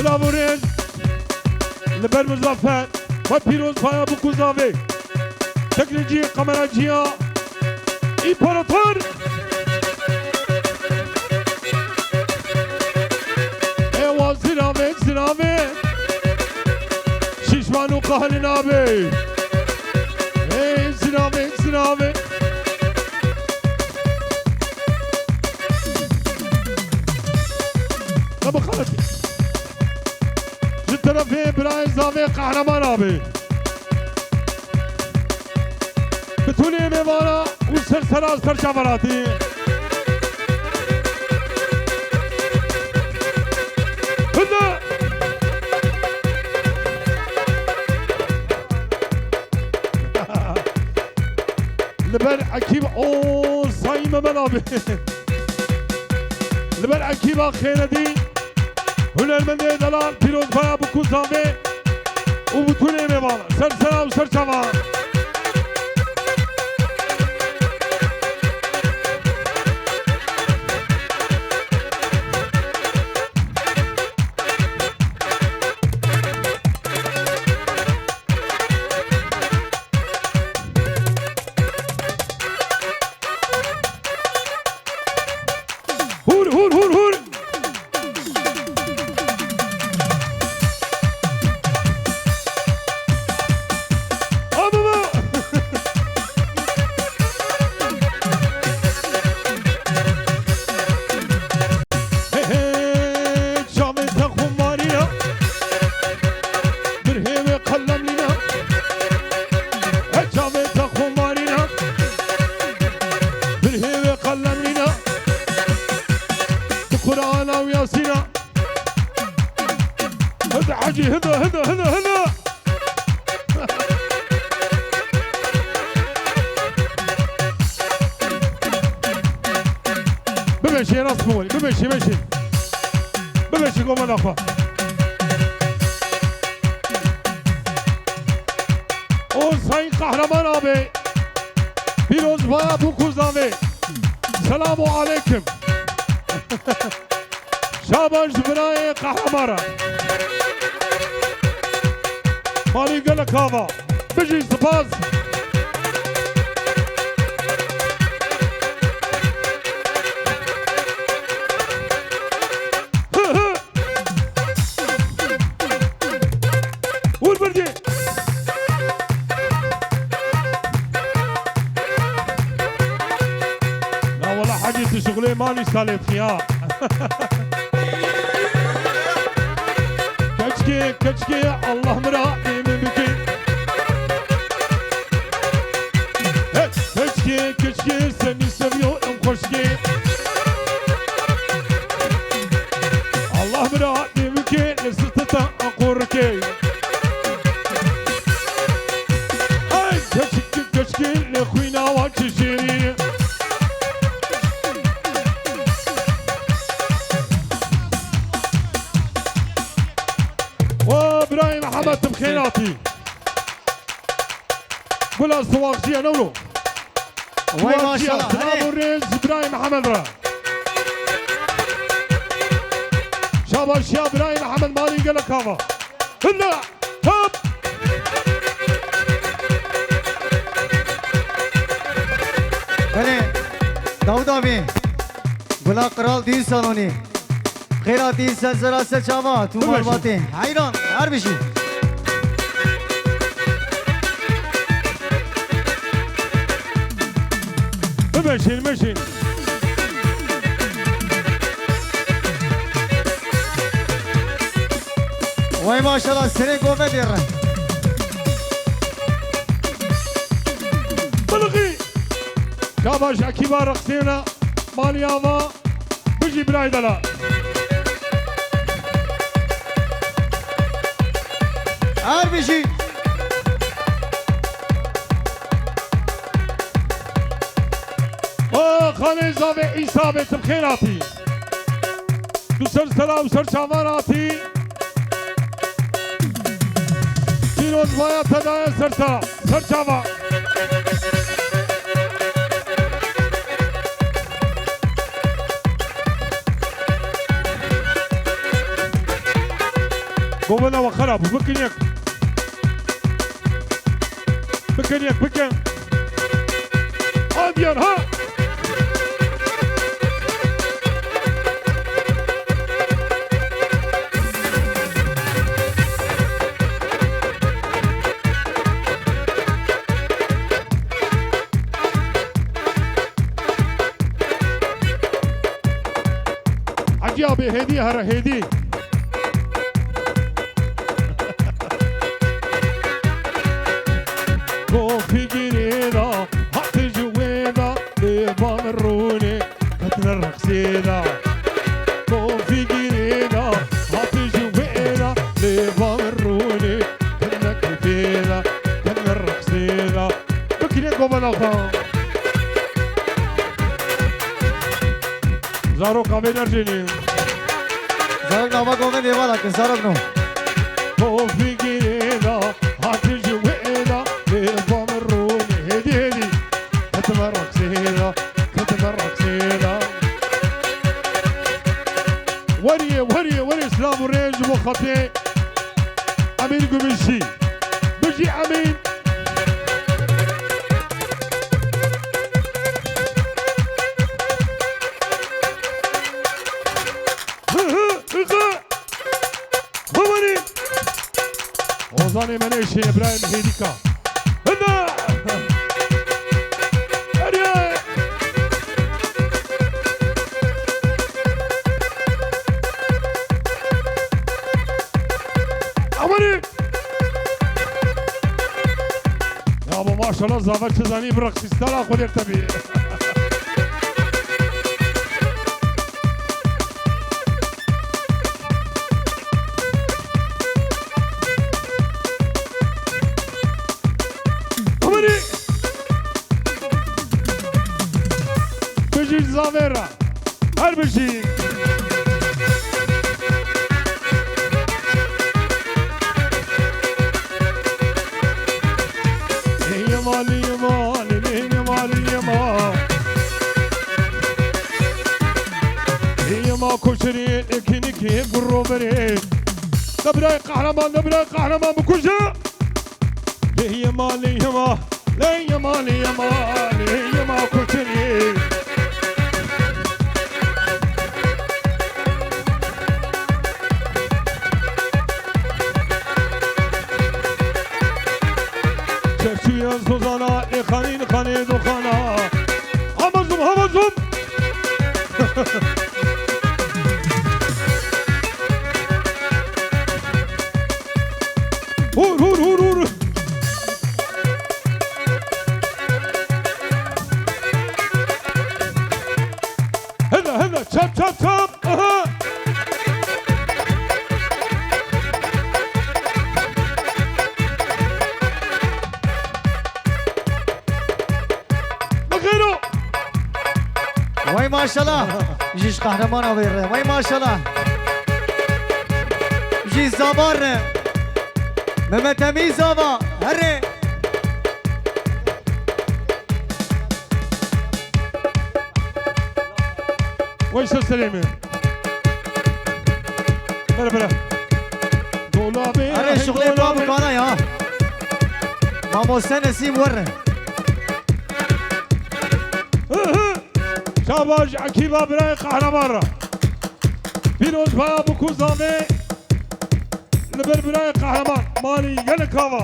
سلامورين لبر مزافر و پیروز پایا بکوزاوی تکنیجی قمراجیا ایمپراتور ایوا زنامه زنامه شیشمانو قهر نابه ای زنامه زنامه نبو خالتي طرفي براي زاوية قهرمان أبي بتوني ميوانا وسرسراز سرشاوراتي هنا لبر عكيب أو صايمة من أبي لبر عكيبة خيردي هنرمنده دلال پیروز پایا بکوزاوه و بتونه میوانا سرسرا و سرچاوا هور هور هور هور هنا بمشي راس مولي بمشي بمشي قوم الاخوة او ساين قهرمان ابي پیروز بایا بوکوزاوی سلام علیکم شاباش برای قهرمانان مالي قالك هذا بيجي سباز والبردي لا والله حاجة شغلي مالي سالف فيها كشكي الله مرائي من بكي كشكي سني سبيو انخشكي الله مرائي من بكي لستتا انقركي اي كشكي لخوينا واتشيري وابراهيم محمد تمخيناتي ولا الصواغشية نورو وي ما شاء الله سلام الرئيس ابراهيم محمد را شاباش يا ابراهيم محمد مالي قالك هذا هلا هب بله داود آبی گلا قرال دین سالونی خیراتی سلسله سلچاوا تو مرباطی حیران هر بشی مشين وای ماشاءالله سری گومه دیره بلغي شاباش اكيبا رقصينا مالياما بيجي براي دلا هر بشی خانه زاوی عیسی بیتم خیراتی تو سلسله و سرچاواناتی پیروز باید تدای سرچاوان قومنا وخرب بكن يك بكن يك بكن عاديان ها عجيبة هدي هر هدي في جريدة حط جويدة لبامروني كتر الرقصيدة في جريدة حط جويدة لبامروني كتر كفيدة كتر الرقصيدة بكري قبل أخوان زارو قابل أرجيني زارك نوما قومي ديوالا كن زارك نو في جريدة حط جويدة لبامروني هدي هدي كتر الرقصيدة كتر الرقصيدة وري اسلام وريج وخطي امين قمشي بجي امين هوني وظني منيشي ابراهيم هيديكا هنا اريا عمري يا ابو ما شاء الله زافت تزاني برقص استلا خذ يرتبي عمري بجي زافيرا هر بجي ما كشري كينكي بروبري نبراي قهرمان بكوجا ليه ما ليه ما ليه ما ليه ما ليه ما كشري شوية سوزانا خاني دخانا همزم هور هلا تشاب اها بغيرو وای ماشاءالله جيش قهرمان اوير وای ماشاءالله جي زبار مهمت امين زابا هره ويش السلامة بلا دولابي هره شغلي بابو كانا يا ناموسه نسيم وره شاباج عكيبة براي قهرمان فيروز بابو كوزامي لبر براي قهرمان مالي يلكاوا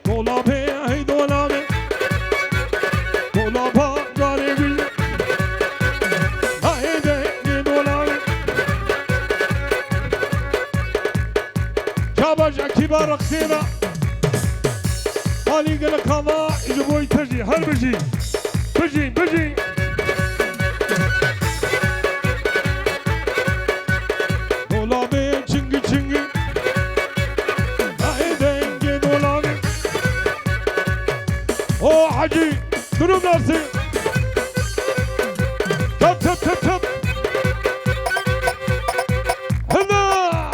دولابي هي دولابي دولابا داري بي هاي دولابي شاباج عكيبة رقصينا مالي يلكاوا يجبوي تجي هل بجي دولابي çingi Ay denge dolabı O hacı durum nasıl? Tap Hına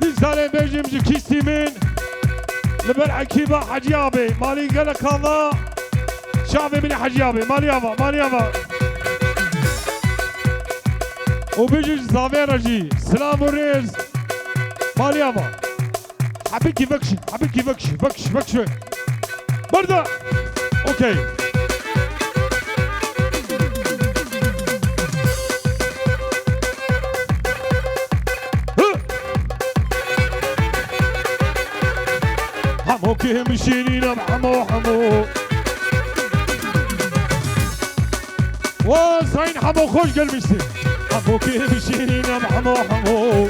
Dizane bejimci kistimin Liber akiba hacı abi Mali gele kava شعبي من حجابي ماليافا وبيجي زافيرجي سلام وريز مالياما حبيكي فكشي حبيكي فكشي فكشي فكشي بردا اوكي حمو كي مشينينا بحمو حمو وزين حمو خوش قلبي حمو كي مشينينا بحمو حمو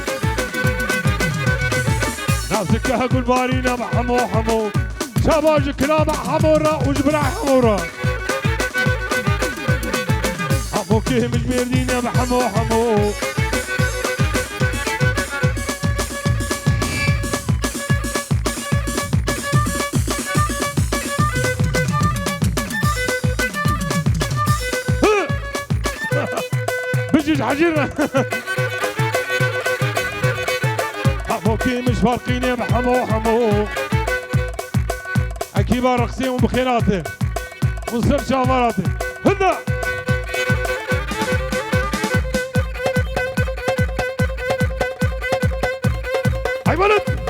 ناسك هقول بارينا بحمو حمو شباج كلام حمورة وجبرا حمورة حمو كي مش بيردينا بحمو حمو بجيج حجرنا حموكي مش فارقين بحمو حمو اكيد رقصين وبخيراته ونصير شافراته هنا هاي ولد